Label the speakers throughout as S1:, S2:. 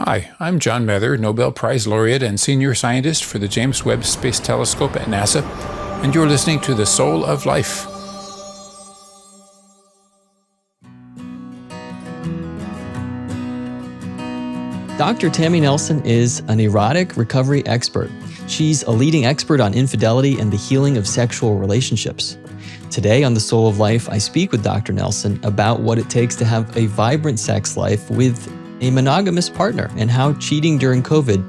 S1: Hi, I'm John Mather, Nobel Prize Laureate and Senior Scientist for the James Webb Space Telescope at NASA, and you're listening to The Soul of Life.
S2: Dr. Tammy Nelson is an erotic recovery expert. She's a leading expert on infidelity and the healing of sexual relationships. Today on The Soul of Life, I speak with Dr. Nelson about what it takes to have a vibrant sex life with a monogamous partner and how cheating during COVID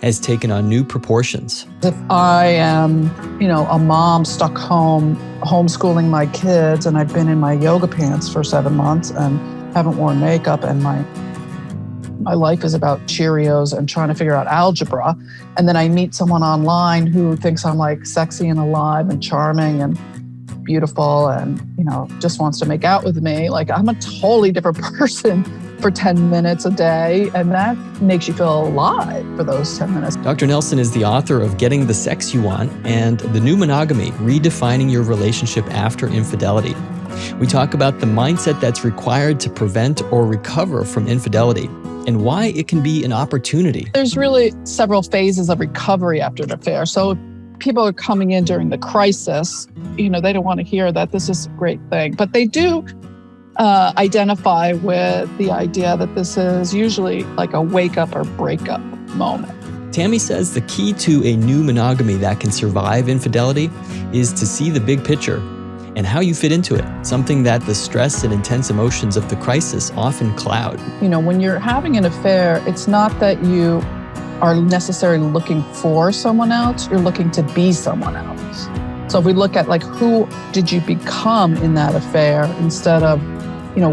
S2: has taken on new proportions.
S3: If I am, a mom stuck home, homeschooling my kids, and I've been in my yoga pants for 7 months and haven't worn makeup, and my life is about Cheerios and trying to figure out algebra, and then I meet someone online who thinks I'm like sexy and alive and charming and beautiful and, just wants to make out with me, like I'm a totally different person for 10 minutes a day, and that makes you feel alive for those 10 minutes.
S2: Dr. Nelson is the author of Getting the Sex You Want and The New Monogamy, Redefining Your Relationship After Infidelity. We talk about the mindset that's required to prevent or recover from infidelity and why it can be an opportunity.
S3: There's really several phases of recovery after an affair. So people are coming in during the crisis, they don't want to hear that this is a great thing, but they do identify with the idea that this is usually like a wake up or breakup moment.
S2: Tammy says the key to a new monogamy that can survive infidelity is to see the big picture and how you fit into it, something that the stress and intense emotions of the crisis often cloud.
S3: When you're having an affair, it's not that you are necessarily looking for someone else, you're looking to be someone else. So if we look at who did you become in that affair instead of,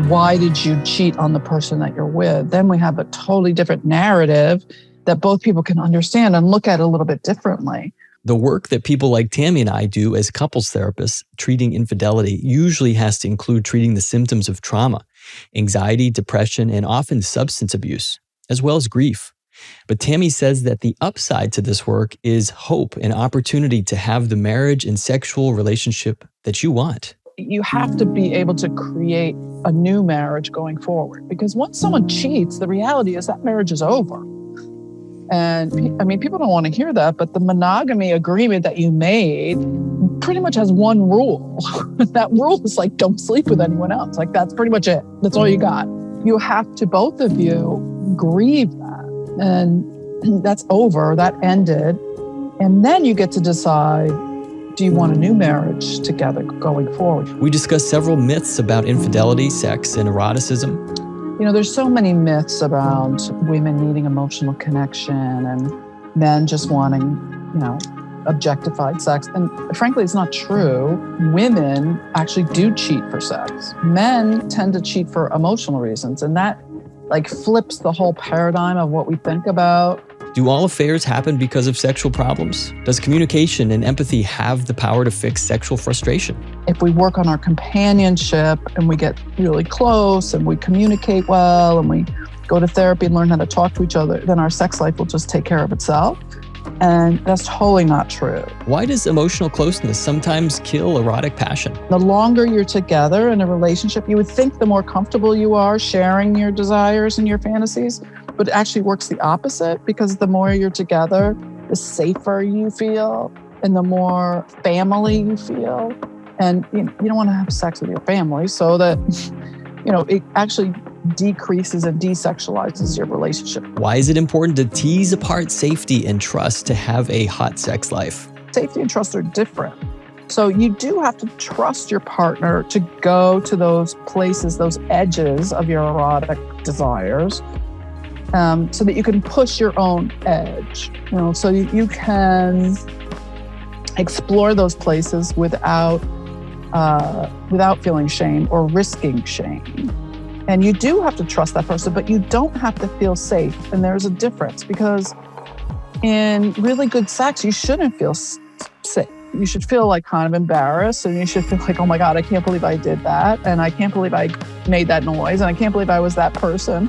S3: why did you cheat on the person that you're with? Then we have a totally different narrative that both people can understand and look at a little bit differently.
S2: The work that people like Tammy and I do as couples therapists treating infidelity usually has to include treating the symptoms of trauma, anxiety, depression, and often substance abuse, as well as grief. But Tammy says that the upside to this work is hope and opportunity to have the marriage and sexual relationship that you want.
S3: You have to be able to create a new marriage going forward, because once someone cheats, the reality is that marriage is over. And people don't want to hear that, but the monogamy agreement that you made pretty much has one rule. That rule is don't sleep with anyone else. That's pretty much it. That's all you got. You have to, both of you, grieve that. And that's over, that ended. And then you get to decide, do you want a new marriage together going forward?
S2: We discussed several myths about infidelity, sex, and eroticism.
S3: There's so many myths around women needing emotional connection and men just wanting, objectified sex. And frankly, it's not true. Women actually do cheat for sex. Men tend to cheat for emotional reasons. And that flips the whole paradigm of what we think about.
S2: Do all affairs happen because of sexual problems? Does communication and empathy have the power to fix sexual frustration?
S3: If we work on our companionship and we get really close and we communicate well and we go to therapy and learn how to talk to each other, then our sex life will just take care of itself. And that's totally not true.
S2: Why does emotional closeness sometimes kill erotic passion?
S3: The longer you're together in a relationship, you would think the more comfortable you are sharing your desires and your fantasies, but it actually works the opposite, because the more you're together, the safer you feel and the more family you feel. And you don't want to have sex with your family, so that it actually decreases and desexualizes your relationship.
S2: Why is it important to tease apart safety and trust to have a hot sex life?
S3: Safety and trust are different. So you do have to trust your partner to go to those places, those edges of your erotic desires, so that you can push your own edge, so you can explore those places without feeling shame or risking shame. And you do have to trust that person, but you don't have to feel safe. And there's a difference, because in really good sex, you shouldn't feel safe. You should feel kind of embarrassed, and you should feel oh my God, I can't believe I did that. And I can't believe I made that noise. And I can't believe I was that person.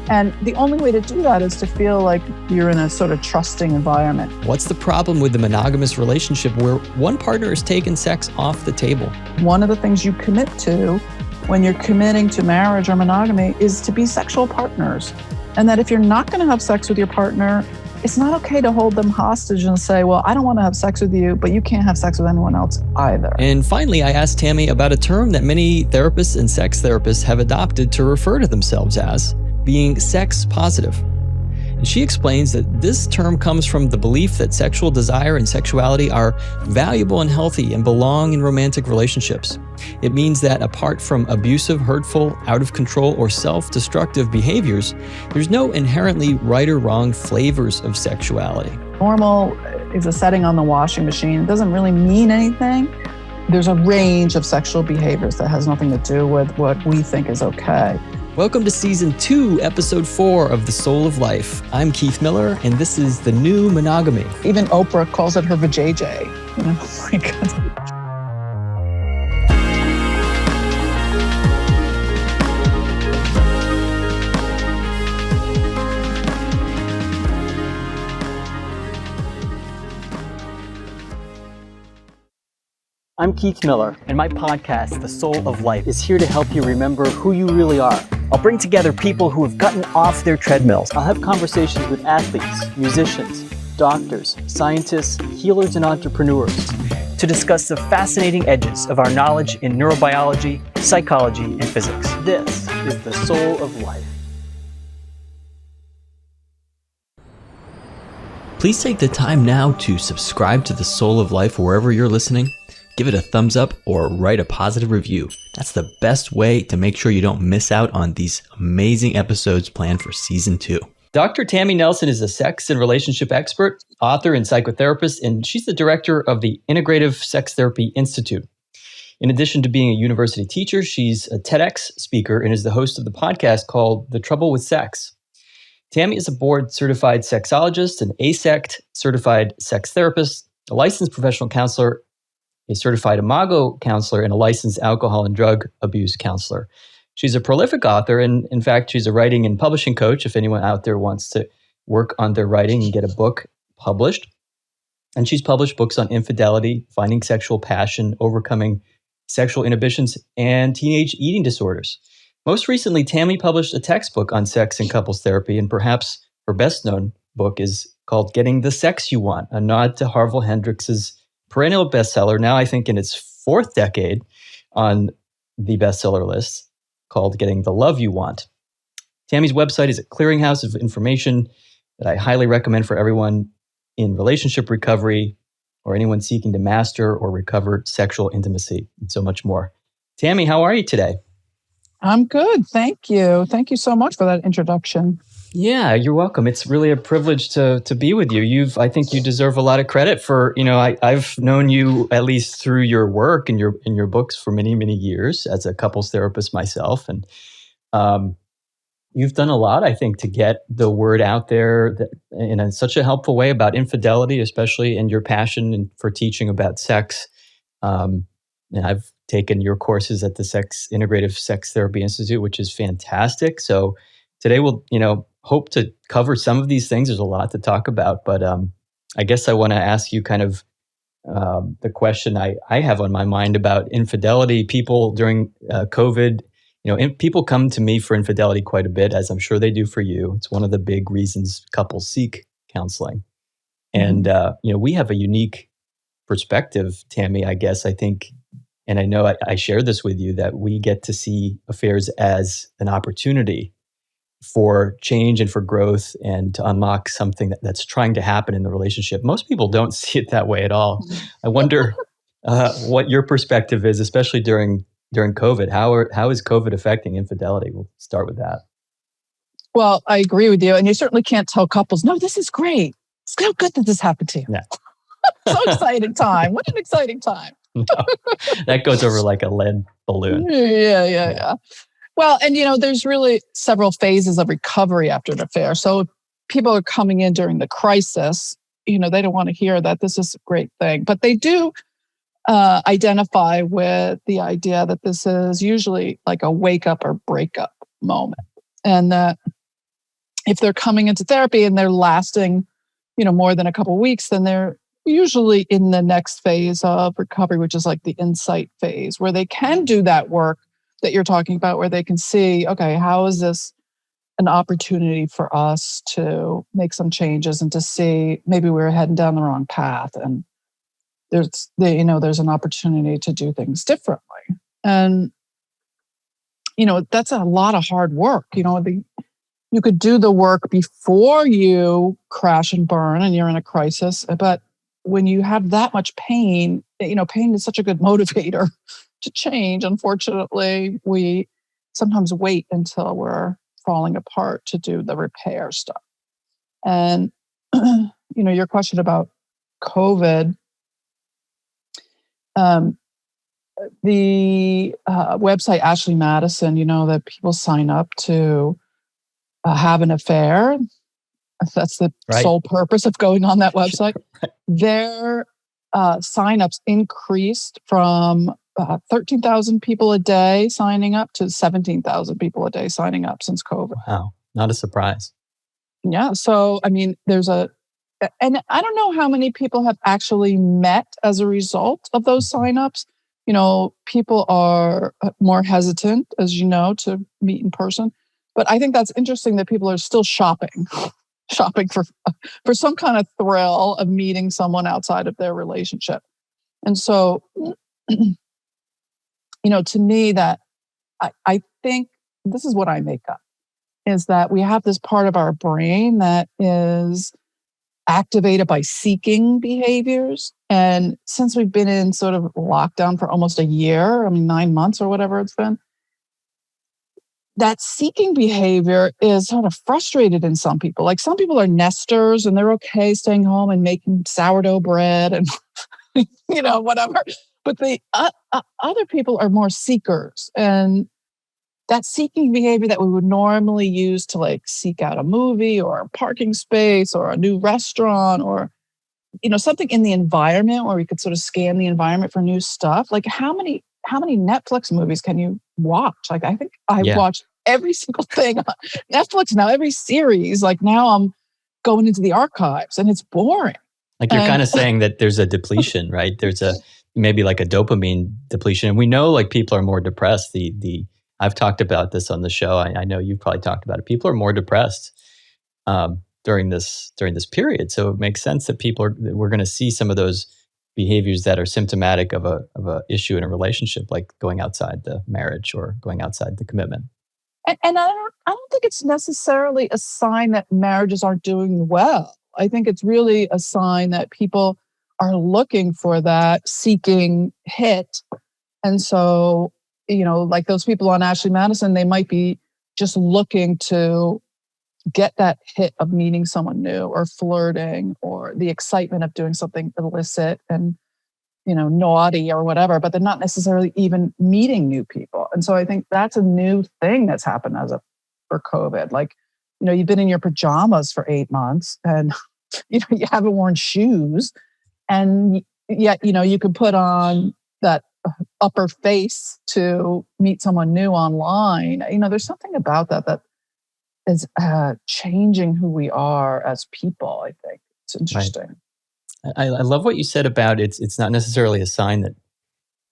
S3: And the only way to do that is to feel like you're in a sort of trusting environment.
S2: What's the problem with the monogamous relationship where one partner is taking sex off the table?
S3: One of the things you commit to when you're committing to marriage or monogamy is to be sexual partners. And that if you're not going to have sex with your partner, it's not okay to hold them hostage and say, well, I don't want to have sex with you, but you can't have sex with anyone else either.
S2: And finally, I asked Tammy about a term that many therapists and sex therapists have adopted to refer to themselves as being sex positive. And she explains that this term comes from the belief that sexual desire and sexuality are valuable and healthy and belong in romantic relationships. It means that apart from abusive, hurtful, out of control, or self-destructive behaviors, there's no inherently right or wrong flavors of sexuality.
S3: Normal is a setting on the washing machine. It doesn't really mean anything. There's a range of sexual behaviors that has nothing to do with what we think is okay.
S2: Welcome to Season 2, Episode 4 of The Soul of Life. I'm Keith Miller, and this is the new Monogamy.
S3: Even Oprah calls it her vajayjay. You know, like...
S2: I'm Keith Miller, and my podcast, The Soul of Life, is here to help you remember who you really are. I'll bring together people who have gotten off their treadmills. I'll have conversations with athletes, musicians, doctors, scientists, healers, and entrepreneurs to discuss the fascinating edges of our knowledge in neurobiology, psychology, and physics. This is The Soul of Life. Please take the time now to subscribe to The Soul of Life wherever you're listening. Give it a thumbs up or write a positive review. That's the best way to make sure you don't miss out on these amazing episodes planned for Season 2. Dr. Tammy Nelson is a sex and relationship expert, author, and psychotherapist, and she's the director of the Integrative Sex Therapy Institute. In addition to being a university teacher, she's a TEDx speaker and is the host of the podcast called The Trouble with Sex. Tammy is a board-certified sexologist, an ASECT certified sex therapist, a licensed professional counselor, a certified Imago counselor, and a licensed alcohol and drug abuse counselor. She's a prolific author, and in fact, she's a writing and publishing coach if anyone out there wants to work on their writing and get a book published. And she's published books on infidelity, finding sexual passion, overcoming sexual inhibitions, and teenage eating disorders. Most recently, Tammy published a textbook on sex and couples therapy, and perhaps her best-known book is called Getting the Sex You Want, a nod to Harville Hendrix's perennial bestseller, now I think in its fourth decade on the bestseller list, called Getting the Love You Want. Tammy's website is a clearinghouse of information that I highly recommend for everyone in relationship recovery or anyone seeking to master or recover sexual intimacy and so much more. Tammy, how are you today?
S3: I'm good. Thank you. Thank you so much for that introduction.
S2: Yeah, you're welcome. It's really a privilege to be with you. I think you deserve a lot of credit for, I've known you at least through your work and your books for many, many years as a couples therapist myself. And you've done a lot, I think, to get the word out there in such a helpful way about infidelity, especially, and your passion for teaching about sex. And I've taken your courses at the Integrative Sex Therapy Institute, which is fantastic. So today we'll, hope to cover some of these things. There's a lot to talk about, but I guess I want to ask you kind of the question I have on my mind about infidelity. People during COVID, people come to me for infidelity quite a bit, as I'm sure they do for you. It's one of the big reasons couples seek counseling. And, we have a unique perspective, Tammy, I guess, I think, and I know I share this with you, that we get to see affairs as an opportunity for change and for growth and to unlock something that's trying to happen in the relationship. Most people don't see it that way at all. I wonder what your perspective is, especially during COVID. How is COVID affecting infidelity? We'll start with that.
S3: Well, I agree with you. And you certainly can't tell couples, no, this is great. It's so good that this happened to you.
S2: Yeah.
S3: So exciting time. What an exciting time.
S2: No, that goes over like a lead balloon.
S3: Yeah. Well, and there's really several phases of recovery after an affair. So if people are coming in during the crisis, they don't want to hear that this is a great thing, but they do identify with the idea that this is usually like a wake up or breakup moment. And that if they're coming into therapy and they're lasting, more than a couple of weeks, then they're usually in the next phase of recovery, which is like the insight phase, where they can do that work that you're talking about, where they can see, okay, how is this an opportunity for us to make some changes and to see maybe we're heading down the wrong path, and there's an opportunity to do things differently. And that's a lot of hard work. You could do the work before you crash and burn and you're in a crisis, but when you have that much pain, pain is such a good motivator to change. Unfortunately, we sometimes wait until we're falling apart to do the repair stuff. And your question about COVID, the website Ashley Madison, that people sign up to have an affair. That's the sole purpose of going on that website. Their signups increased from 13,000 people a day signing up to 17,000 people a day signing up since COVID.
S2: Wow, not a surprise.
S3: Yeah, so and I don't know how many people have actually met as a result of those signups. People are more hesitant, as you know, to meet in person. But I think that's interesting that people are still shopping for some kind of thrill of meeting someone outside of their relationship. And so, to me, that I think this is what I make up, is that we have this part of our brain that is activated by seeking behaviors. And since we've been in sort of lockdown for almost a year, 9 months or whatever it's been, that seeking behavior is sort of frustrated in some people. Like some people are nesters and they're okay staying home and making sourdough bread and, whatever. But the other people are more seekers. And that seeking behavior that we would normally use to seek out a movie or a parking space or a new restaurant or, something in the environment where we could sort of scan the environment for new stuff. Like how many Netflix movies can you watch? I think I watched every single thing on Netflix now, every series. Now I'm going into the archives and it's boring.
S2: You're kind of saying that there's a depletion, right? There's maybe a dopamine depletion. And we know people are more depressed. I've talked about this on the show. I know you've probably talked about it. People are more depressed during this period. So it makes sense that we're going to see some of those behaviors that are symptomatic of a issue in a relationship, like going outside the marriage or going outside the commitment.
S3: And I don't think it's necessarily a sign that marriages aren't doing well. I think it's really a sign that people are looking for that seeking hit. And so, like those people on Ashley Madison, they might be just looking to get that hit of meeting someone new or flirting or the excitement of doing something illicit and naughty or whatever, but they're not necessarily even meeting new people. And so I think that's a new thing that's happened for COVID. You've been in your pajamas for 8 months and, you haven't worn shoes, and yet, you could put on that upper face to meet someone new online. There's something about that is changing who we are as people. I think it's interesting.
S2: Right. I love what you said about it's not necessarily a sign that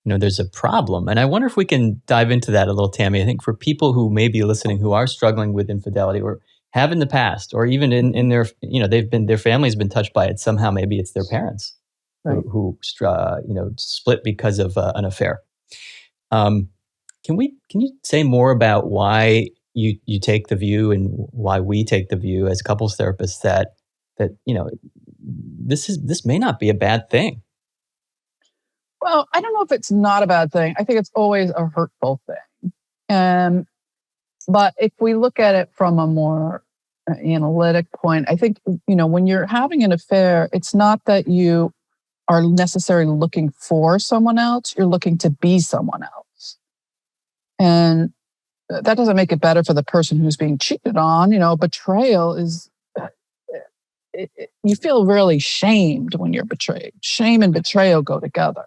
S2: there's a problem. And I wonder if we can dive into that a little, Tammy. I think for people who may be listening who are struggling with infidelity or have in the past, or even in their their family's been touched by it somehow. Maybe it's their parents who split because of an affair. Can you say more about why you take the view and why we take the view as couples therapists that this may not be a bad thing?
S3: Well, I don't know if it's not a bad thing. I think it's always a hurtful thing. But if we look at it from a more analytic point, I think, when you're having an affair, it's not that you are necessarily looking for someone else, you're looking to be someone else. And that doesn't make it better for the person who's being cheated on. Betrayal is, you feel really shamed when you're betrayed. Shame and betrayal go together.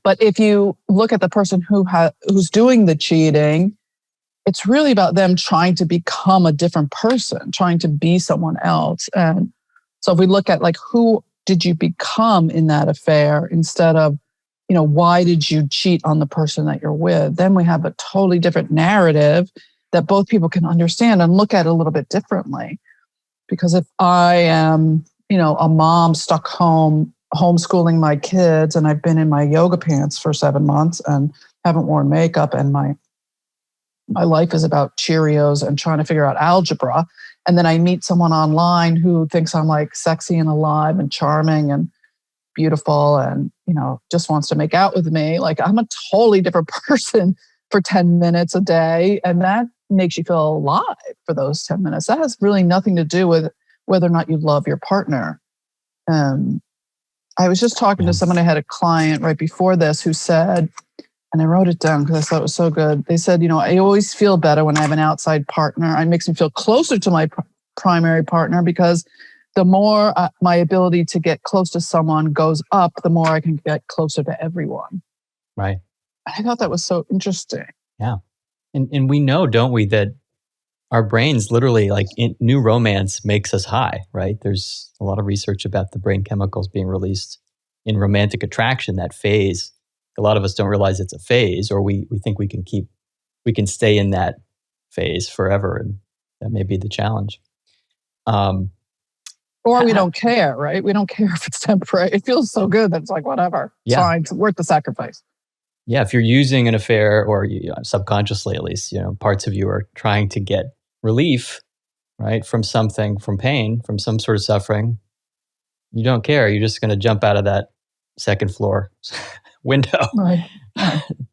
S3: But if you look at the person who's doing the cheating, it's really about them trying to become a different person, trying to be someone else. And so if we look at who did you become in that affair instead of, why did you cheat on the person that you're with, then we have a totally different narrative that both people can understand and look at it a little bit differently. Because if I am, a mom stuck home, homeschooling my kids, and I've been in my yoga pants for 7 months and haven't worn makeup, and my life is about Cheerios and trying to figure out algebra, and then I meet someone online who thinks I'm like sexy and alive and charming and beautiful and, just wants to make out with me. Like, I'm a totally different person for 10 minutes a day. And that makes you feel alive for those 10 minutes. That has really nothing to do with whether or not you love your partner. I was just talking to someone. I had a client right before this who said, and I wrote it down because I thought it was so good. They said, I always feel better when I have an outside partner. It makes me feel closer to my primary partner, because the more my ability to get close to someone goes up, the more I can get closer to everyone.
S2: Right.
S3: I thought that was so interesting.
S2: Yeah. And we know, don't we, that our brains literally, like new romance makes us high, right? There's a lot of research about the brain chemicals being released in romantic attraction, that phase. A lot of us don't realize it's a phase, or we think we can stay in that phase forever. And that may be the challenge.
S3: Or we don't care, right? We don't care if it's temporary. It feels so good that it's like, whatever. It's fine. It's worth the sacrifice.
S2: Yeah, if you're using an affair, or subconsciously at least, parts of you are trying to get relief, right, from something, from pain, from some sort of suffering, you don't care. You're just going to jump out of that second floor window.
S3: Right.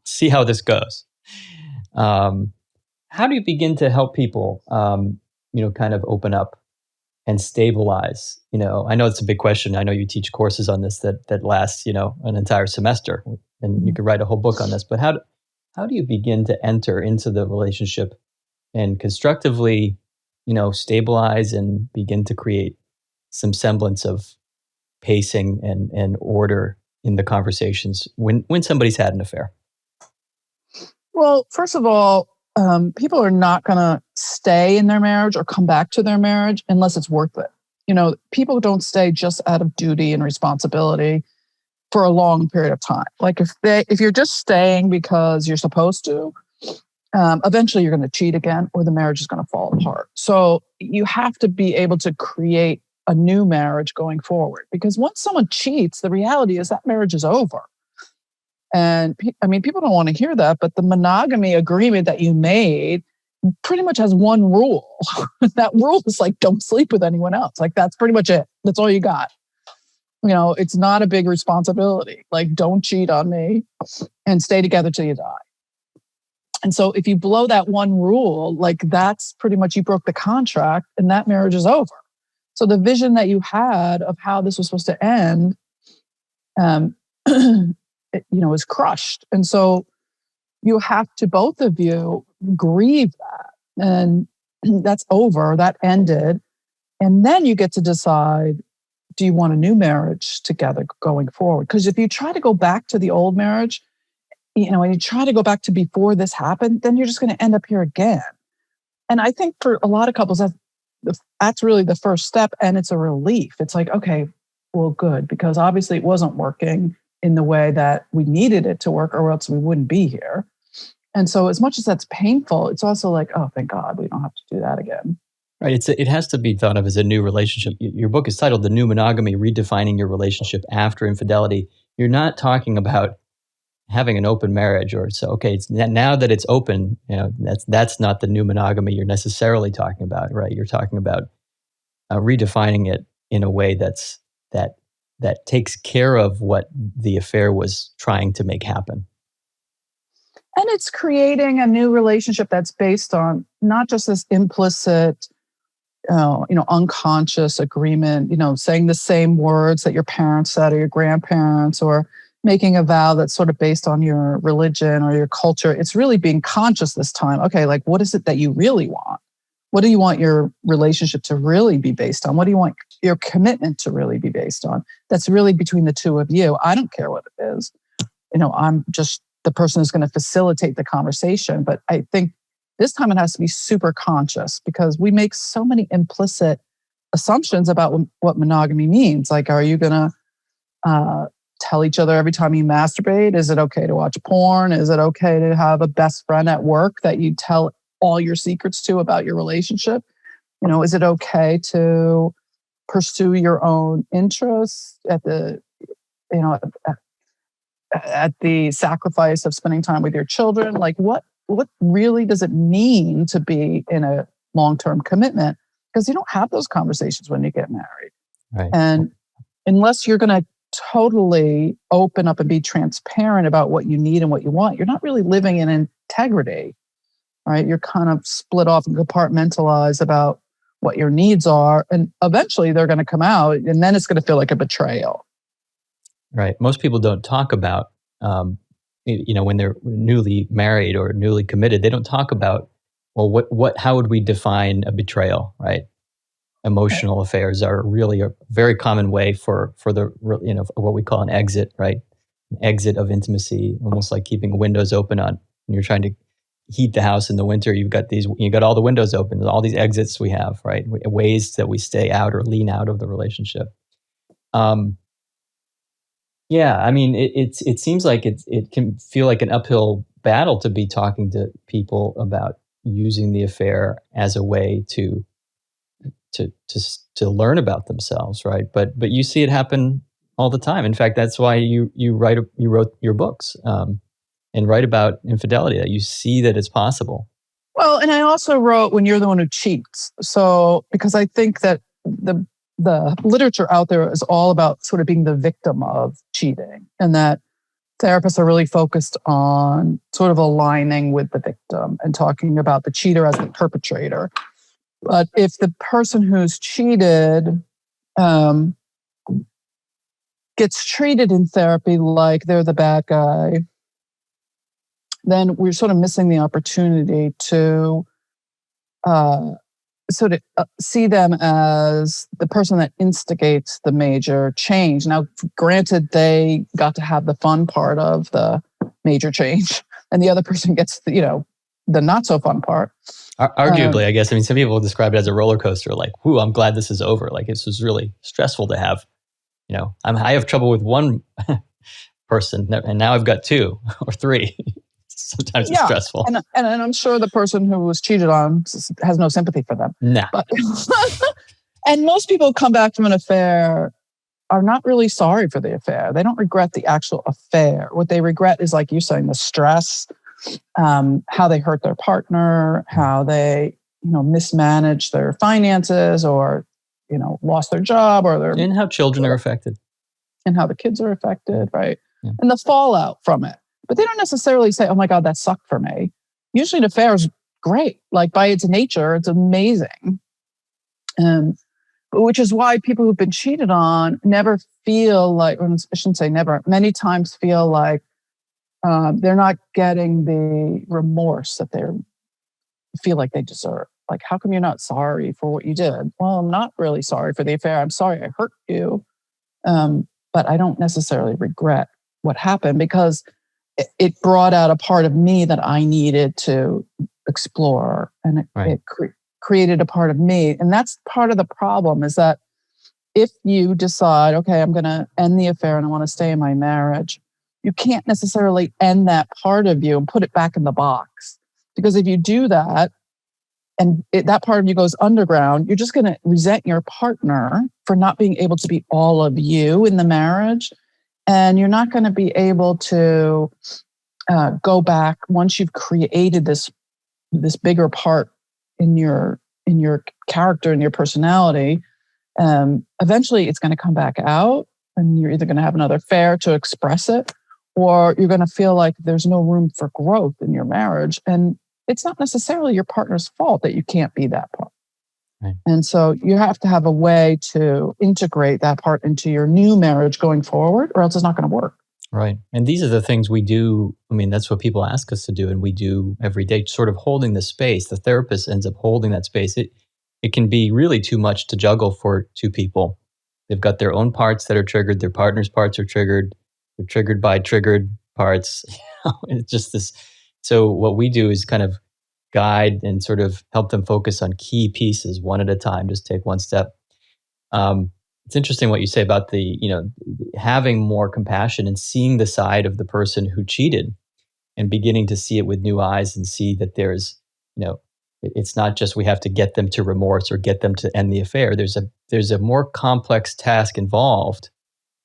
S2: See how this goes. How do you begin to help people, kind of open up and stabilize? I know it's a big question. I know you teach courses on this that lasts, an entire semester, and you could write a whole book on this. But how do you begin to enter into the relationship and constructively, stabilize and begin to create some semblance of pacing and order in the conversations when somebody's had an affair?
S3: Well, first of all, people are not going to stay in their marriage or come back to their marriage unless it's worth it. People don't stay just out of duty and responsibility for a long period of time. Like if you're just staying because you're supposed to, eventually you're going to cheat again, or the marriage is going to fall apart. So you have to be able to create a new marriage going forward, because once someone cheats, the reality is that marriage is over. And people don't want to hear that, but the monogamy agreement that you made pretty much has one rule. That rule is like, don't sleep with anyone else. Like, that's pretty much it. That's all you got. It's not a big responsibility. Like, don't cheat on me and stay together till you die. And so if you blow that one rule, like, that's pretty much, you broke the contract and that marriage is over. So the vision that you had of how this was supposed to end, is crushed. And so you have to, both of you, grieve that. And that's over, that ended. And then you get to decide, do you want a new marriage together going forward? Because if you try to go back to the old marriage, and you try to go back to before this happened, then you're just going to end up here again. And I think for a lot of couples, that's really the first step. And it's a relief. It's like, okay, well, good, because obviously it wasn't working in the way that we needed it to work, or else we wouldn't be here. And so as much as that's painful, it's also like, oh, thank God we don't have to do that again.
S2: Right. It has to be thought of as a new relationship. Your book is titled The New Monogamy, Redefining Your Relationship After Infidelity. You're not talking about having an open marriage, or so, okay, it's now that it's open, that's not the new monogamy you're necessarily talking about, right? You're talking about redefining it in a way that takes care of what the affair was trying to make happen.
S3: And it's creating a new relationship that's based on not just this implicit, unconscious agreement, saying the same words that your parents said or your grandparents, or making a vow that's sort of based on your religion or your culture. It's really being conscious this time. Okay, like, what is it that you really want? What do you want your relationship to really be based on? What do you want your commitment to really be based on? That's really between the two of you. I don't care what it is. I'm just the person who's going to facilitate the conversation. But I think this time it has to be super conscious, because we make so many implicit assumptions about what monogamy means. Like, are you going to tell each other every time you masturbate? Is it okay to watch porn? Is it okay to have a best friend at work that you tell all your secrets to about your relationship? Is it okay to pursue your own interests at the, at the sacrifice of spending time with your children? Like what really does it mean to be in a long-term commitment? Because you don't have those conversations when you get married.
S2: Right.
S3: And unless you're going to totally open up and be transparent about what you need and what you want, you're not really living in integrity, right? You're kind of split off and compartmentalized about what your needs are. And eventually they're going to come out, and then it's going to feel like a betrayal.
S2: Right. Most people don't talk about, when they're newly married or newly committed, they don't talk about, well, how would we define a betrayal, right? Emotional affairs are really a very common way for the, what we call an exit, right? An exit of intimacy, almost like keeping windows open when you're trying to heat the house in the winter. You got all the windows open, all these exits we have, right? Ways that we stay out or lean out of the relationship. Yeah, I mean, it seems like it can feel like an uphill battle to be talking to people about using the affair as a way to learn about themselves, right? But you see it happen all the time. In fact, that's why you wrote your books and write about infidelity. That you see that it's possible.
S3: Well, and I also wrote When You're the One Who Cheats. So because I think that the literature out there is all about sort of being the victim of cheating, and that therapists are really focused on sort of aligning with the victim and talking about the cheater as the perpetrator. But if the person who's cheated gets treated in therapy like they're the bad guy, then we're sort of missing the opportunity to sort of see them as the person that instigates the major change. Now, granted, they got to have the fun part of the major change, and the other person gets the not so fun part.
S2: Arguably, I guess. I mean, some people describe it as a roller coaster. Like, "Whoo, I'm glad this is over." Like, this was really stressful to have. I have trouble with one person, and now I've got two or three. Sometimes it's stressful.
S3: And I'm sure the person who was cheated on has no sympathy for them.
S2: Nah.
S3: And most people who come back from an affair are not really sorry for the affair. They don't regret the actual affair. What they regret is, like you're saying, the stress, how they hurt their partner, how they, mismanaged their finances, or, lost their job,
S2: and how children are affected.
S3: And how the kids are affected, right?
S2: Yeah.
S3: And the fallout from it. But they don't necessarily say, oh my God, that sucked for me. Usually an affair is great. Like, by its nature, it's amazing. Which is why people who've been cheated on never feel like, or I shouldn't say never, many times feel like they're not getting the remorse that they feel like they deserve. Like, how come you're not sorry for what you did? Well, I'm not really sorry for the affair. I'm sorry I hurt you. But I don't necessarily regret what happened, because it brought out a part of me that I needed to explore, and it created a part of me. And that's part of the problem, is that if you decide, okay, I'm going to end the affair and I want to stay in my marriage, you can't necessarily end that part of you and put it back in the box. Because if you do that, and that part of you goes underground, you're just going to resent your partner for not being able to be all of you in the marriage. And you're not going to be able to go back once you've created this bigger part in your character and your personality. Eventually, it's going to come back out, and you're either going to have another affair to express it, or you're going to feel like there's no room for growth in your marriage. And it's not necessarily your partner's fault that you can't be that part.
S2: Right.
S3: And so you have to have a way to integrate that part into your new marriage going forward, or else it's not going to work.
S2: Right. And these are the things we do. I mean, that's what people ask us to do, and we do every day, sort of holding the space. The therapist ends up holding that space. It can be really too much to juggle for two people. They've got their own parts that are triggered. Their partner's parts are triggered. They're triggered by triggered parts. It's just this. So what we do is kind of guide and sort of help them focus on key pieces one at a time. Just take one step. It's interesting what you say about having more compassion and seeing the side of the person who cheated, and beginning to see it with new eyes, and see that there's, It's not just we have to get them to remorse or get them to end the affair. There's a more complex task involved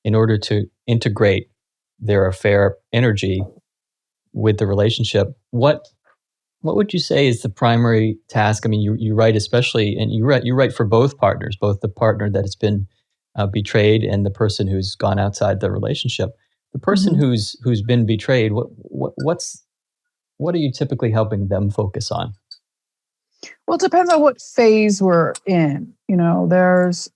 S2: in order to integrate their affair energy with the relationship. What would you say is the primary task? I mean, you write especially, and you write for both partners, both the partner that has been betrayed and the person who's gone outside the relationship. The person who's been betrayed, what are you typically helping them focus on?
S3: Well, it depends on what phase we're in. There's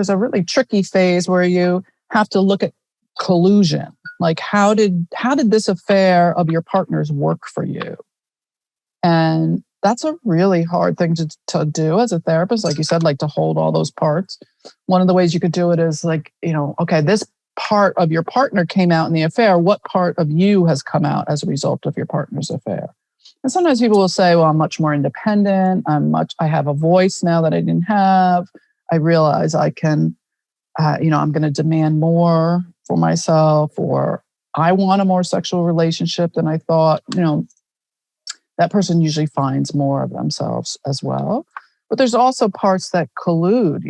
S3: a really tricky phase where you have to look at collusion. Like, how did this affair of your partner's work for you? And that's a really hard thing to do as a therapist, like you said, like to hold all those parts. One of the ways you could do it is like, okay, this part of your partner came out in the affair. What part of you has come out as a result of your partner's affair? And sometimes people will say, well, I'm much more independent. I have a voice now that I didn't have. I realize I can, I'm going to demand more for myself, or I want a more sexual relationship than I thought. That person usually finds more of themselves as well. But there's also parts that collude.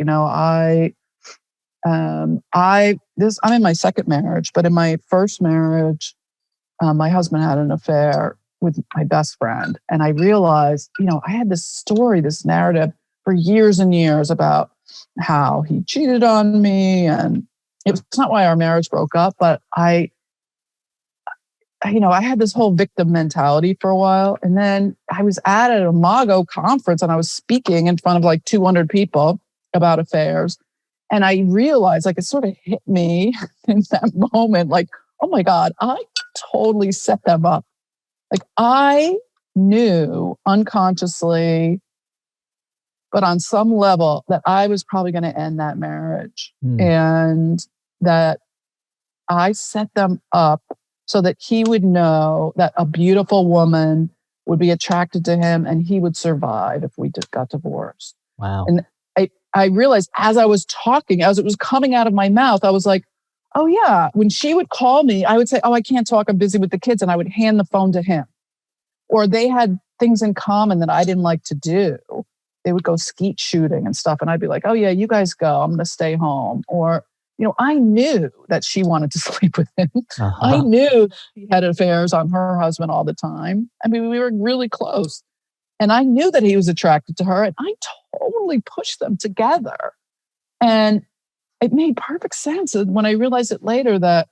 S3: I'm in my second marriage, but in my first marriage, my husband had an affair with my best friend. And I realized, I had this story, this narrative for years and years about how he cheated on me. And it's not why our marriage broke up, but I had this whole victim mentality for a while. And then I was at a Imago conference and I was speaking in front of like 200 people about affairs. And I realized, like, it sort of hit me in that moment, like, oh my God, I totally set them up. Like, I knew unconsciously, but on some level, that I was probably going to end that marriage. And that I set them up so that he would know that a beautiful woman would be attracted to him and he would survive if we got divorced.
S2: Wow.
S3: And I realized as I was talking, as it was coming out of my mouth, I was like, oh yeah, when she would call me, I would say, oh, I can't talk, I'm busy with the kids. And I would hand the phone to him. Or they had things in common that I didn't like to do. They would go skeet shooting and stuff. And I'd be like, oh yeah, you guys go, I'm going to stay home. Or, I knew that she wanted to sleep with him. I knew he had affairs on her husband all the time. I mean, we were really close. And I knew that he was attracted to her. And I totally pushed them together. And it made perfect sense. And when I realized it later that,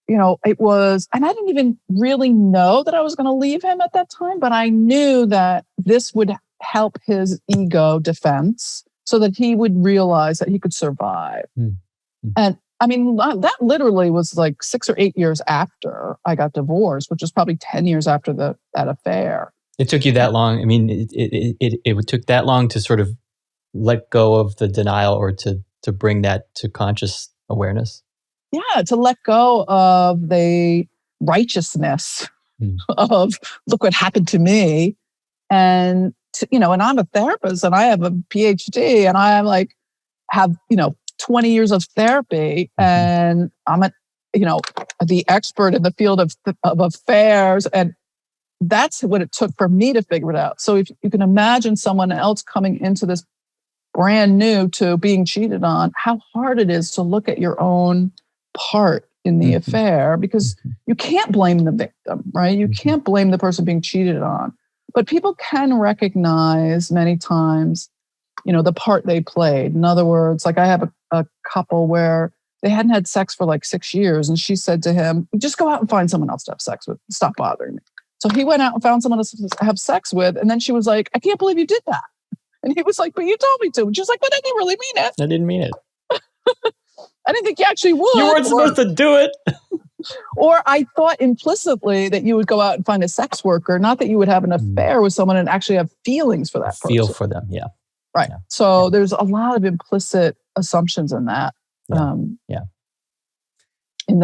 S3: it was, and I didn't even really know that I was going to leave him at that time, but I knew that this would help his ego defense so that he would realize that he could survive. And I mean, that literally was like 6 or 8 years after I got divorced, which was probably 10 years after that affair.
S2: It took you that long. I mean, it took that long to sort of let go of the denial or to bring that to conscious awareness.
S3: Yeah, to let go of the righteousness of look what happened to me. And, and I'm a therapist and I have a PhD and I have 20 years of therapy and I'm the expert in the field of affairs. And that's what it took for me to figure it out. So if you can imagine someone else coming into this brand new to being cheated on, how hard it is to look at your own part in the affair, because you can't blame the victim, right? You can't blame the person being cheated on. But people can recognize many times, the part they played. In other words, like I have a couple where they hadn't had sex for like 6 years. And she said to him, just go out and find someone else to have sex with. Stop bothering me. So he went out and found someone else to have sex with. And then she was like, I can't believe you did that. And he was like, but you told me to. And she's like, but I didn't really mean it.
S2: I didn't mean it.
S3: I didn't think you actually would.
S2: You weren't supposed to do it.
S3: Or I thought implicitly that you would go out and find a sex worker, not that you would have an affair with someone and actually have feelings for that person.
S2: Feel for them, yeah.
S3: Right.
S2: Yeah.
S3: So there's a lot of implicit assumptions in that.
S2: Yeah. I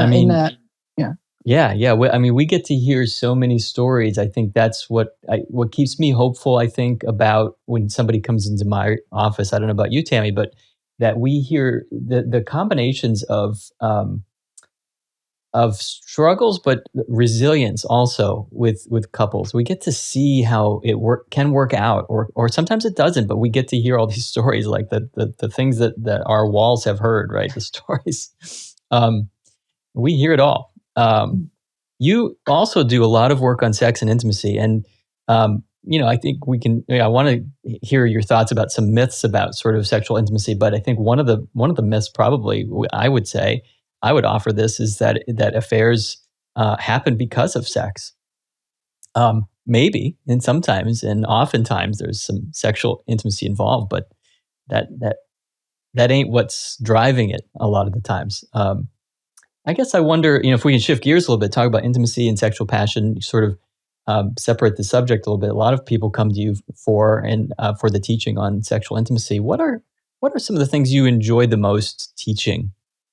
S2: mean, we get to hear so many stories. I think that's what keeps me hopeful, I think, about when somebody comes into my office. I don't know about you, Tammy, but that we hear the combinations of of struggles, but resilience also with couples. We get to see how it can work out, or sometimes it doesn't. But we get to hear all these stories, like the things that our walls have heard, right? The stories. We hear it all. You also do a lot of work on sex and intimacy, and I think we can. I want to hear your thoughts about some myths about sort of sexual intimacy. But I think one of the myths, probably, I would say, I would offer this, is that affairs happen because of sex. Maybe, and sometimes, and oftentimes, there's some sexual intimacy involved, but that ain't what's driving it a lot of the times. I guess I wonder, if we can shift gears a little bit, talk about intimacy and sexual passion, sort of separate the subject a little bit. A lot of people come to you for the teaching on sexual intimacy. What are some of the things you enjoy the most teaching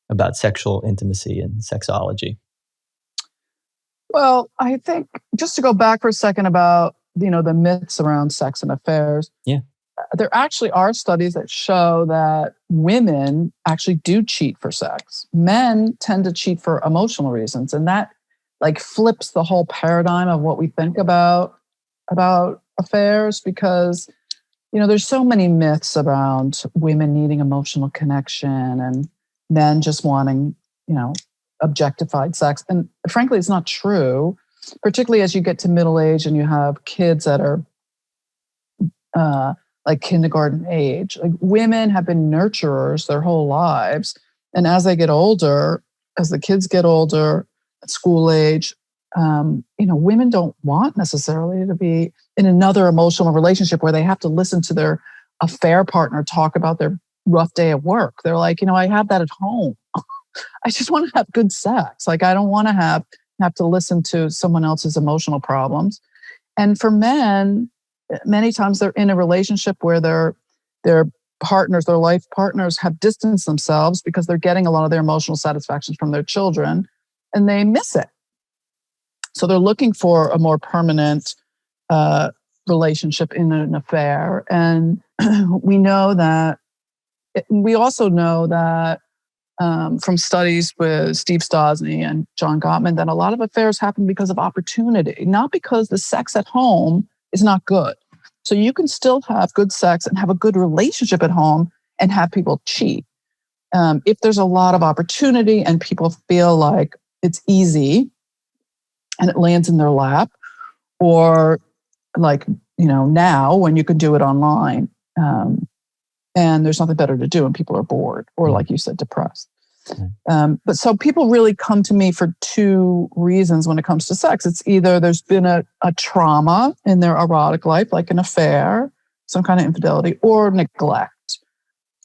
S2: about sexual intimacy and sexology?
S3: Well, I think just to go back for a second about, the myths around sex and affairs.
S2: Yeah.
S3: There actually are studies that show that women actually do cheat for sex. Men tend to cheat for emotional reasons. And that flips the whole paradigm of what we think about affairs, because, there's so many myths around women needing emotional connection and men just wanting, objectified sex. And frankly, it's not true, particularly as you get to middle age and you have kids that are kindergarten age. Women have been nurturers their whole lives. And as they get older, as the kids get older, at school age, women don't want necessarily to be in another emotional relationship where they have to listen to their affair partner talk about their rough day at work. They're like, I have that at home. I just want to have good sex. I don't want to have to listen to someone else's emotional problems. And for men, many times they're in a relationship where their partners, their life partners, have distanced themselves because they're getting a lot of their emotional satisfactions from their children, and they miss it. So they're looking for a more permanent relationship in an affair. And we also know that from studies with Steve Stosny and John Gottman, that a lot of affairs happen because of opportunity, not because the sex at home is not good. So you can still have good sex and have a good relationship at home and have people cheat. If there's a lot of opportunity and people feel like it's easy and it lands in their lap, or now when you can do it online, and there's nothing better to do and people are bored, or like you said, depressed. But so people really come to me for two reasons when it comes to sex. It's either there's been a trauma in their erotic life, like an affair, some kind of infidelity, or neglect.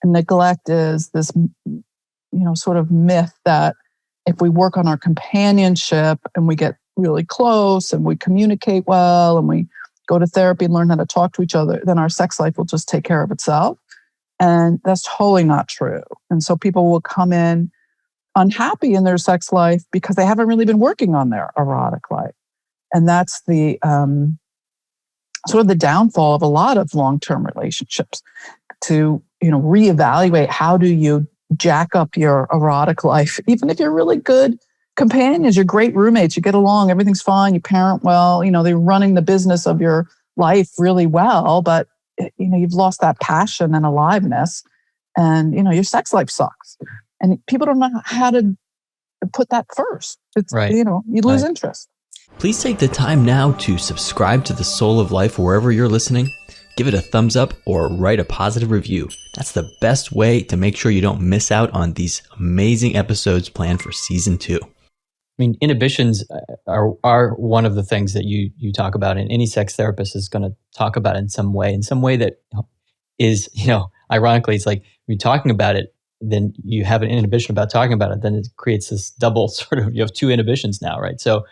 S3: And neglect is this, sort of myth that if we work on our companionship and we get really close and we communicate well and we go to therapy and learn how to talk to each other, then our sex life will just take care of itself. And that's totally not true. And so people will come in unhappy in their sex life because they haven't really been working on their erotic life. And that's the sort of the downfall of a lot of long-term relationships. To reevaluate, how do you jack up your erotic life, even if you're really good companions, you're great roommates, you get along, everything's fine, you parent well, they're running the business of your life really well, but you've lost that passion and aliveness, and your sex life sucks, and people don't know how to put that first. It's
S2: right.
S3: You lose interest.
S2: Please take the time now to subscribe to The Soul of Life wherever you're listening. Give it a thumbs up or write a positive review. That's the best way to make sure you don't miss out on these amazing episodes planned for season 2. I mean, inhibitions are one of the things that you talk about, and any sex therapist is going to talk about it in some way that is, ironically, it's like you're talking about it, then you have an inhibition about talking about it, then it creates this double sort of, you have 2 inhibitions now, right? So,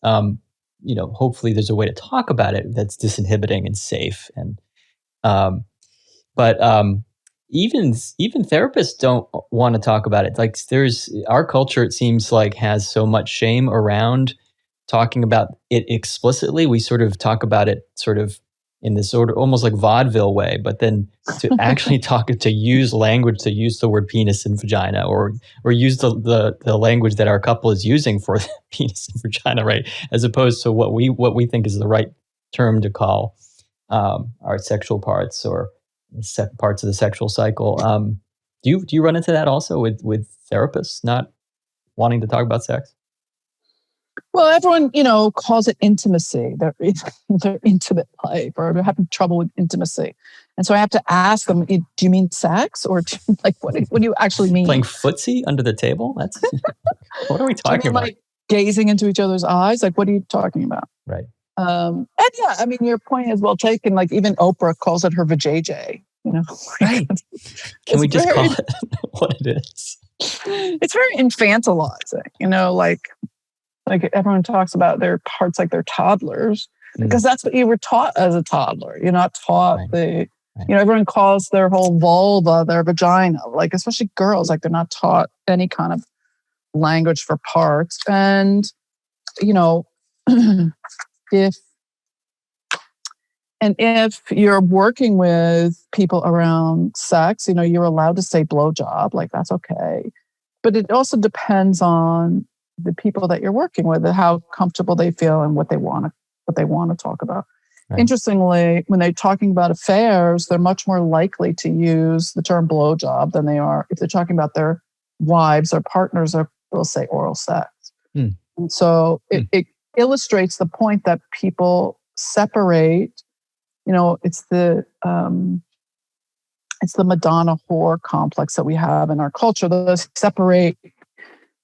S2: hopefully there's a way to talk about it that's disinhibiting and safe. And, but even therapists don't want to talk about it. Like, there's our culture, it seems like, has so much shame around talking about it explicitly. We sort of talk about it sort of in this sort of almost like vaudeville way, but then to actually to use language, to use the word penis and vagina, or use the language that our couple is using for penis and vagina, right? As opposed to what we think is the right term to call our sexual parts or parts of the sexual cycle. Do you run into that also with therapists not wanting to talk about sex?
S3: Well, everyone, calls it intimacy. Their intimate life, or they're having trouble with intimacy. And so I have to ask them, do you mean sex? Or what do you actually mean?
S2: Playing footsie under the table? That's what are we talking about?
S3: Like gazing into each other's eyes? Like, what are you talking about?
S2: Right.
S3: And yeah, I mean, your point is well taken. Like even Oprah calls it her vajayjay,
S2: Right. Can we just call it what it is?
S3: It's very infantilizing, like everyone talks about their parts like they're toddlers, because that's what you were taught as a toddler. You're not taught everyone calls their whole vulva their vagina, like especially girls, like they're not taught any kind of language for parts. And, if you're working with people around sex, you're allowed to say blowjob, like that's okay. But it also depends on the people that you're working with, how comfortable they feel and what they want to talk about. Right. Interestingly, when they're talking about affairs, they're much more likely to use the term blowjob than they are if they're talking about their wives or partners, or they'll say oral sex. And so it illustrates the point that people separate. It's the Madonna whore complex that we have in our culture. Those separate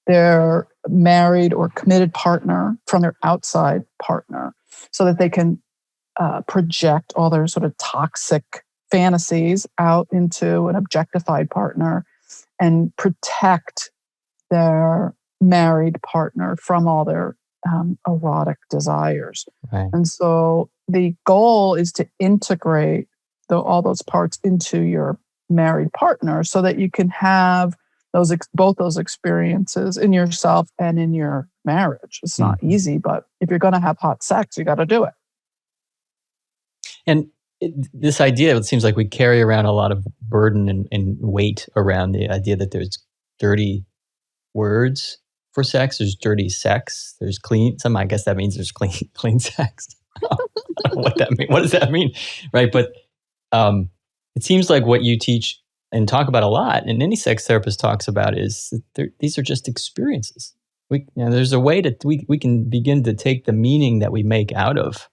S3: their married or committed partner from their outside partner so that they can project all their sort of toxic fantasies out into an objectified partner and protect their married partner from all their erotic desires.
S2: Right.
S3: And so the goal is to integrate all those parts into your married partner so that you can have both those experiences in yourself and in your marriage. It's not easy, but if you're going to have hot sex, you got to do it.
S2: And this idea, it seems like we carry around a lot of burden and weight around the idea that there's dirty words for sex. There's dirty sex. There's clean. I guess that means there's clean sex. I don't know what that means. What does that mean? Right. But it seems like what you teach and talk about a lot, and any sex therapist talks about, is that these are just experiences. There's a way that we can begin to take the meaning that we make out of,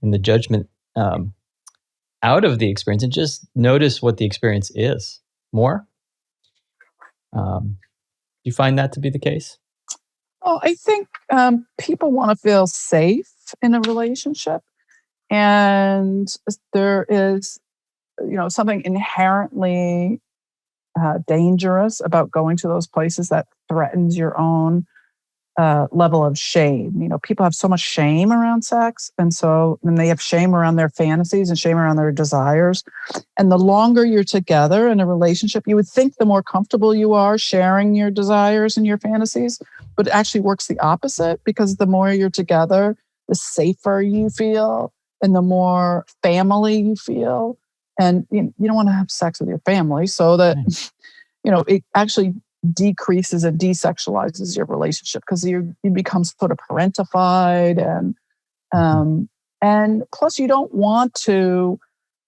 S2: and the judgment out of the experience, and just notice what the experience is more. Do you find that to be the case?
S3: Oh, I think people want to feel safe in a relationship, and there is something inherently dangerous about going to those places that threatens your own level of shame. People have so much shame around sex, and they have shame around their fantasies and shame around their desires. And the longer you're together in a relationship, you would think the more comfortable you are sharing your desires and your fantasies, but it actually works the opposite, because the more you're together, the safer you feel and the more family you feel. And you don't want to have sex with your family, so that, it actually decreases and desexualizes your relationship, because you become sort of parentified, and plus you don't want to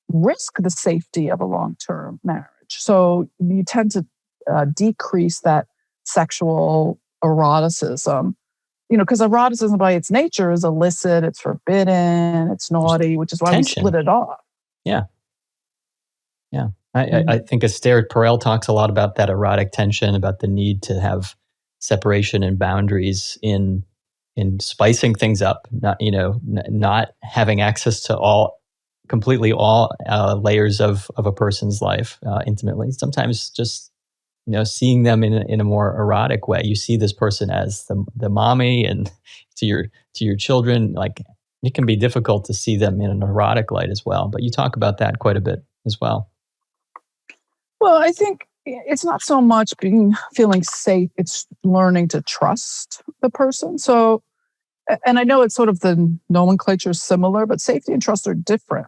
S3: risk the safety of a long-term marriage. So you tend to decrease that sexual eroticism, because eroticism by its nature is illicit, it's forbidden, it's naughty, which is why we split it off.
S2: Yeah. Yeah. I think Esther Perel talks a lot about that erotic tension, about the need to have separation and boundaries in spicing things up, not having access to completely all layers of a person's life intimately. Sometimes just, seeing them in a more erotic way. You see this person as the mommy, and to your children, like it can be difficult to see them in an erotic light as well. But you talk about that quite a bit as well.
S3: Well, I think it's not so much feeling safe, it's learning to trust the person. So, and I know it's sort of the nomenclature is similar, but safety and trust are different.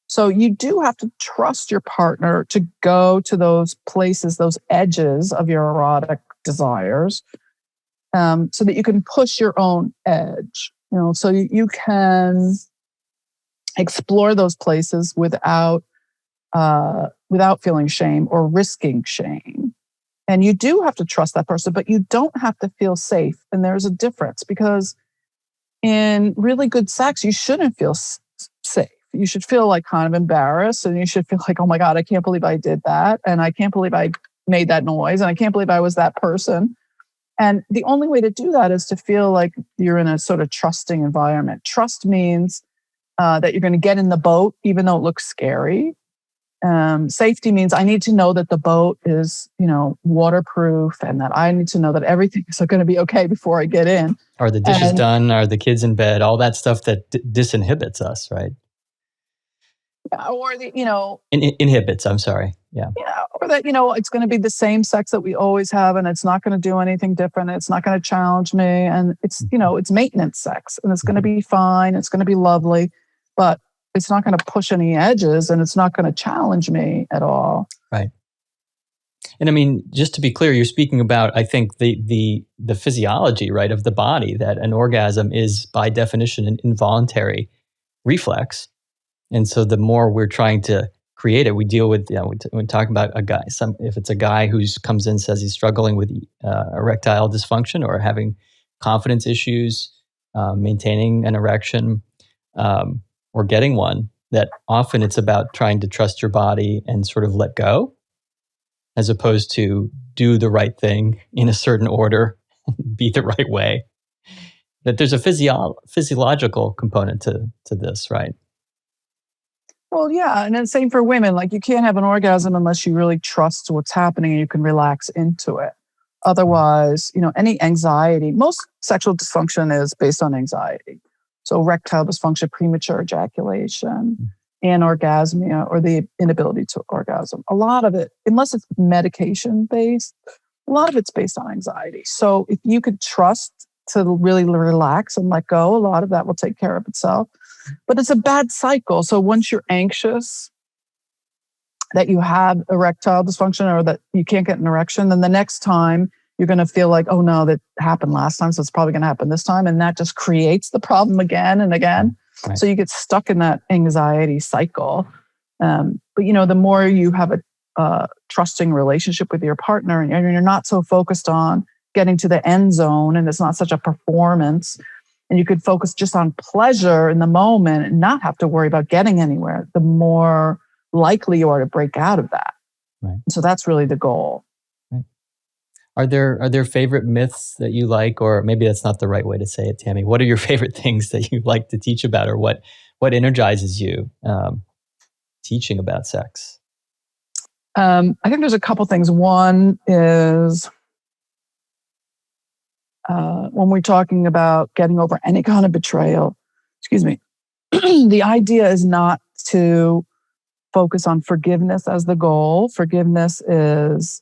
S3: So you do have to trust your partner to go to those places, those edges of your erotic desires, so that you can push your own edge. So you can explore those places without feeling shame or risking shame. And you do have to trust that person, but you don't have to feel safe. And there's a difference, because in really good sex, you shouldn't feel safe. You should feel like kind of embarrassed, and you should feel like, oh my God, I can't believe I did that. And I can't believe I made that noise. And I can't believe I was that person. And the only way to do that is to feel like you're in a sort of trusting environment. Trust means that you're going to get in the boat, even though it looks scary. Safety means I need to know that the boat is, waterproof, and that I need to know that everything is going to be okay before I get in.
S2: Are the dishes done? Are the kids in bed? All that stuff that disinhibits us, right?
S3: Or
S2: inhibits. I'm sorry. Yeah.
S3: Yeah. Or that, it's going to be the same sex that we always have, and it's not going to do anything different. It's not going to challenge me. And it's, it's maintenance sex, and it's going to be fine. It's going to be lovely, but it's not going to push any edges, and it's not going to challenge me at all.
S2: Right. And I mean, just to be clear, you're speaking about, I think, the physiology, right, of the body, that an orgasm is by definition an involuntary reflex. And so the more we're trying to create it, we deal with, we talk about a guy, if it's a guy who comes in and says he's struggling with erectile dysfunction or having confidence issues, maintaining an erection, or getting one, that often it's about trying to trust your body and sort of let go, as opposed to do the right thing in a certain order, be the right way. That there's a physiological component to this, right?
S3: Well, yeah. And then same for women. Like, you can't have an orgasm unless you really trust what's happening and you can relax into it. Otherwise, any anxiety, most sexual dysfunction is based on anxiety. So erectile dysfunction, premature ejaculation, anorgasmia, or the inability to orgasm. A lot of it, unless it's medication based, a lot of it's based on anxiety. So if you could trust to really relax and let go, a lot of that will take care of itself. But it's a bad cycle. So once you're anxious that you have erectile dysfunction or that you can't get an erection, then the next time you're going to feel like, oh no, that happened last time, so it's probably going to happen this time. And that just creates the problem again and again. Right. So you get stuck in that anxiety cycle. But the more you have a trusting relationship with your partner, and you're not so focused on getting to the end zone, and it's not such a performance, and you could focus just on pleasure in the moment and not have to worry about getting anywhere, the more likely you are to break out of that.
S2: Right.
S3: So that's really the goal.
S2: Right. Are there favorite myths that you like, or maybe that's not the right way to say it, Tammy? What are your favorite things that you like to teach about, or what energizes you teaching about sex?
S3: I think there's a couple things. One is when we're talking about getting over any kind of betrayal, the idea is not to focus on forgiveness as the goal. Forgiveness is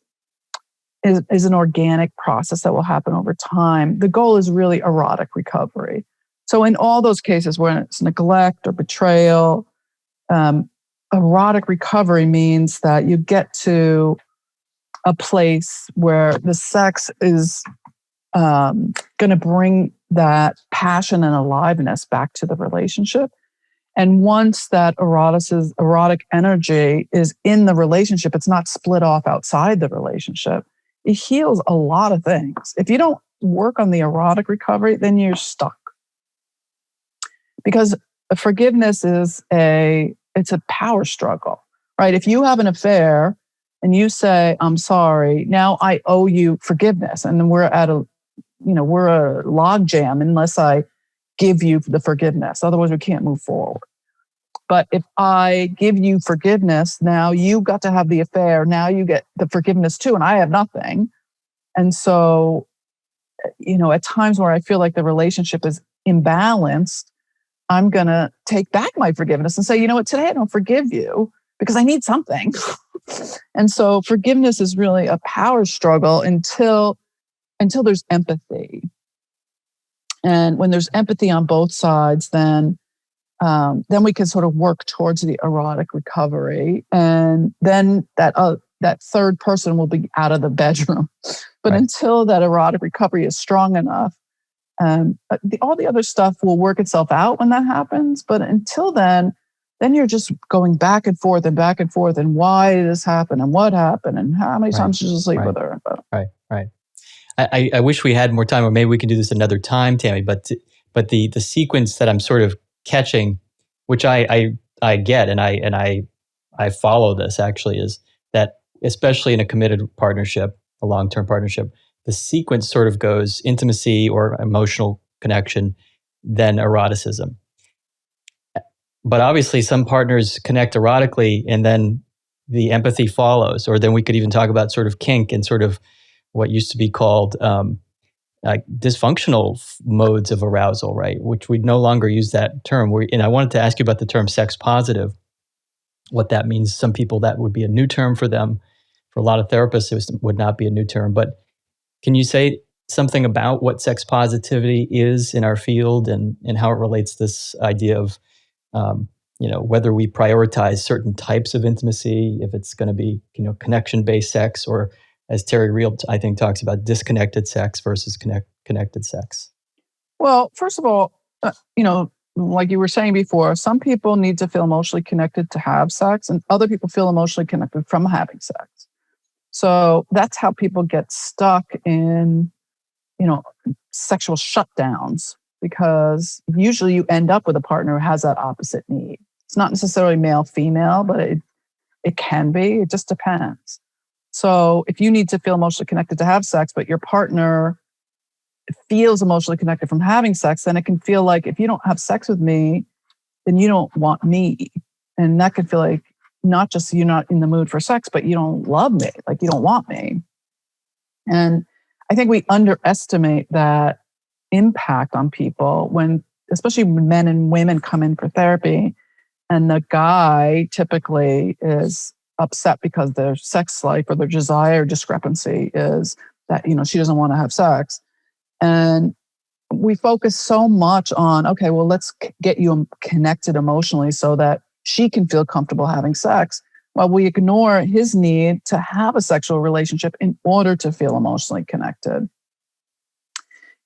S3: an organic process that will happen over time. The goal is really erotic recovery. So in all those cases where it's neglect or betrayal, erotic recovery means that you get to a place where the sex is going to bring that passion and aliveness back to the relationship. And once that erotic energy is in the relationship, it's not split off outside the relationship. It heals a lot of things. If you don't work on the erotic recovery, then you're stuck. Because forgiveness is it's a power struggle, right? If you have an affair and you say, I'm sorry, now I owe you forgiveness. And then we're a log jam unless I give you the forgiveness. Otherwise, we can't move forward. But if I give you forgiveness, now you got to have the affair. Now you get the forgiveness too, and I have nothing. And so, at times where I feel like the relationship is imbalanced, I'm going to take back my forgiveness and say, you know what, today I don't forgive you because I need something. And so forgiveness is really a power struggle until there's empathy. And when there's empathy on both sides, then then we can sort of work towards the erotic recovery. And then that third person will be out of the bedroom. But until that erotic recovery is strong enough, all the other stuff will work itself out when that happens. But until then you're just going back and forth. And why did this happen? And what happened? And how many times did you sleep with her?
S2: Right. I wish we had more time, or maybe we can do this another time, Tammy. But the sequence that I'm sort of catching, which I get and I follow this actually, is that especially in a committed partnership, a long-term partnership, the sequence sort of goes intimacy or emotional connection, then eroticism. But obviously some partners connect erotically and then the empathy follows, or then we could even talk about sort of kink and sort of what used to be called dysfunctional modes of arousal, right? Which we no longer use that term. And I wanted to ask you about the term sex positive, what that means. Some people, that would be a new term for them. For a lot of therapists, it would not be a new term. But can you say something about what sex positivity is in our field and how it relates to this idea of whether we prioritize certain types of intimacy, if it's going to be, connection-based sex, or as Terry Real, I think, talks about disconnected sex versus connected sex?
S3: Well, first of all, like you were saying before, some people need to feel emotionally connected to have sex, and other people feel emotionally connected from having sex. So that's how people get stuck in, sexual shutdowns, because usually you end up with a partner who has that opposite need. It's not necessarily male, female, but it can be. It just depends. So if you need to feel emotionally connected to have sex, but your partner feels emotionally connected from having sex, then it can feel like, if you don't have sex with me, then you don't want me. And that could feel like not just you're not in the mood for sex, but you don't love me, like you don't want me. And I think we underestimate that impact on people when, especially when men and women come in for therapy, and the guy typically is upset because their sex life or their desire discrepancy is that, she doesn't want to have sex. And we focus so much on, okay, well, let's get you connected emotionally so that she can feel comfortable having sex, while we ignore his need to have a sexual relationship in order to feel emotionally connected.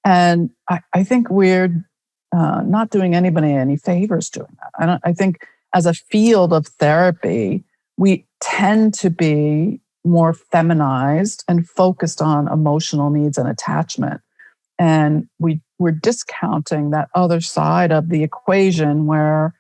S3: And I think we're not doing anybody any favors doing that. I think as a field of therapy, we tend to be more feminized and focused on emotional needs and attachment. And we're discounting that other side of the equation where,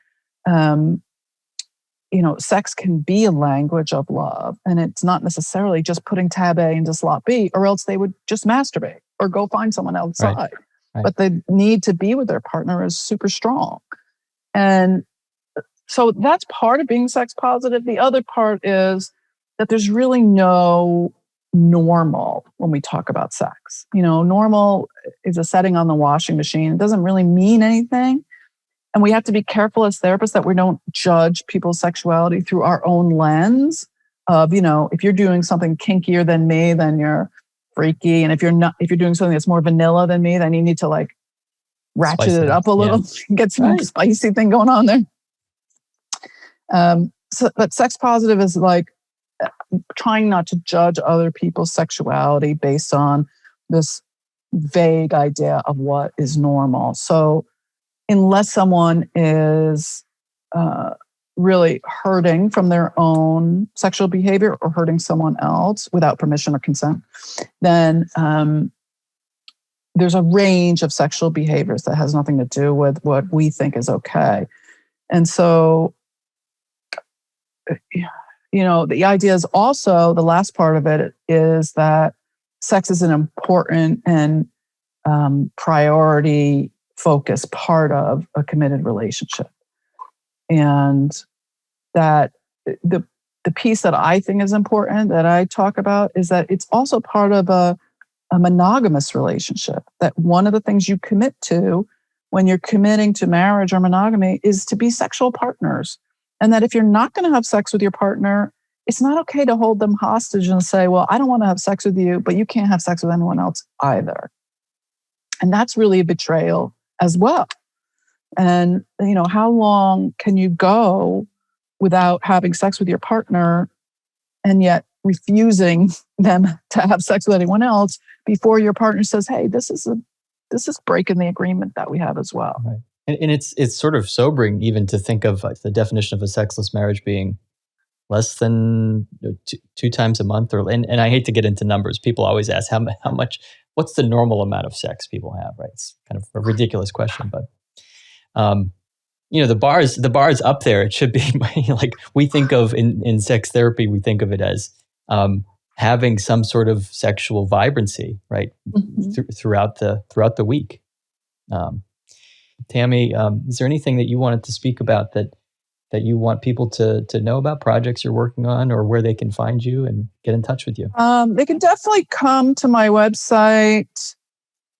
S3: sex can be a language of love. And it's not necessarily just putting tab A into slot B, or else they would just masturbate or go find someone outside. Right. But the need to be with their partner is super strong. And so that's part of being sex positive. The other part is that there's really no normal when we talk about sex. Normal is a setting on the washing machine. It doesn't really mean anything. And we have to be careful as therapists that we don't judge people's sexuality through our own lens of, if you're doing something kinkier than me, then you're freaky. And if you're doing something that's more vanilla than me, then you need to ratchet it up a little, get some spicy thing going on there. But sex positive is trying not to judge other people's sexuality based on this vague idea of what is normal. So unless someone is really hurting from their own sexual behavior or hurting someone else without permission or consent, then there's a range of sexual behaviors that has nothing to do with what we think is okay. And so, the idea is also, the last part of it is that sex is an important and priority focus part of a committed relationship. And that the piece that I think is important that I talk about is that it's also part of a monogamous relationship. That one of the things you commit to when you're committing to marriage or monogamy is to be sexual partners. And that if you're not going to have sex with your partner, it's not okay to hold them hostage and say, well, I don't want to have sex with you, but you can't have sex with anyone else either. And that's really a betrayal as well. And, how long can you go without having sex with your partner and yet refusing them to have sex with anyone else before your partner says, hey, this is breaking the agreement that we have as well.
S2: Right. And it's sort of sobering even to think of the definition of a sexless marriage being less than two times a month, and I hate to get into numbers. People always ask how much, what's the normal amount of sex people have, right? It's kind of a ridiculous question, but the bar is up there. It should be like we think of in sex therapy, we think of it as having some sort of sexual vibrancy, right? Mm-hmm. throughout the week. Tammy, is there anything that you wanted to speak about that you want people to know about, projects you're working on, or where they can find you and get in touch with you?
S3: They can definitely come to my website,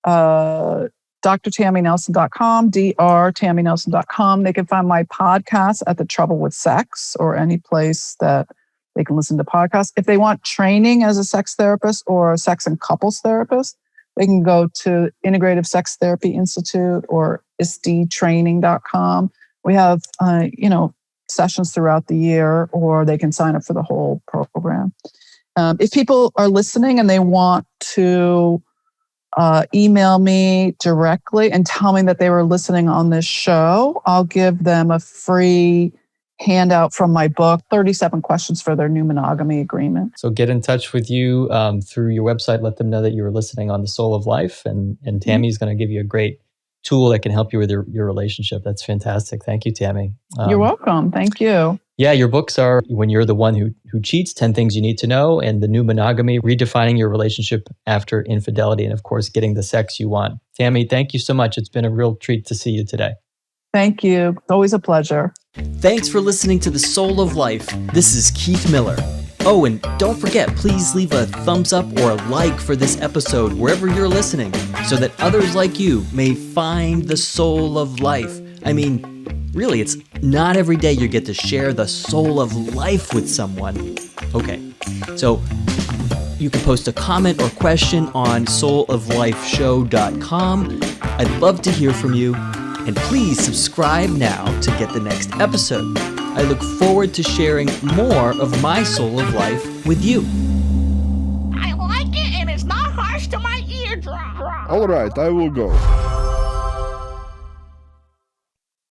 S3: drtammynelson.com, drtammynelson.com. They can find my podcast at The Trouble with Sex, or any place that they can listen to podcasts. If they want training as a sex therapist or a sex and couples therapist, they can go to Integrative Sex Therapy Institute or isdtraining.com. We have, sessions throughout the year, or they can sign up for the whole program. If people are listening and they want to email me directly and tell me that they were listening on this show, I'll give them a free handout from my book, 37 questions for their new monogamy agreement.
S2: So get in touch with you through your website. Let them know that you were listening on The Soul of Life, and Tammy's going to give you a great tool that can help you with your relationship. That's fantastic. Thank you, Tammy.
S3: You're welcome. Thank you.
S2: Yeah, your books are When You're the One Who Cheats, 10 Things You Need to Know, and The New Monogamy, Redefining Your Relationship After Infidelity, and of course, Getting the Sex You Want. Tammy, thank you so much. It's been a real treat to see you today.
S3: Thank you. It's always a pleasure.
S2: Thanks for listening to The Soul of Life. This is Keith Miller. Oh, and don't forget, please leave a thumbs up or a like for this episode wherever you're listening, so that others like you may find the soul of life. I mean, really, it's not every day you get to share the soul of life with someone. Okay, so you can post a comment or question on souloflifeshow.com. I'd love to hear from you, and please subscribe now to get the next episode. I look forward to sharing more of my soul of life with you.
S4: I like it, and it's not harsh to my eardrum.
S5: All right, I will go.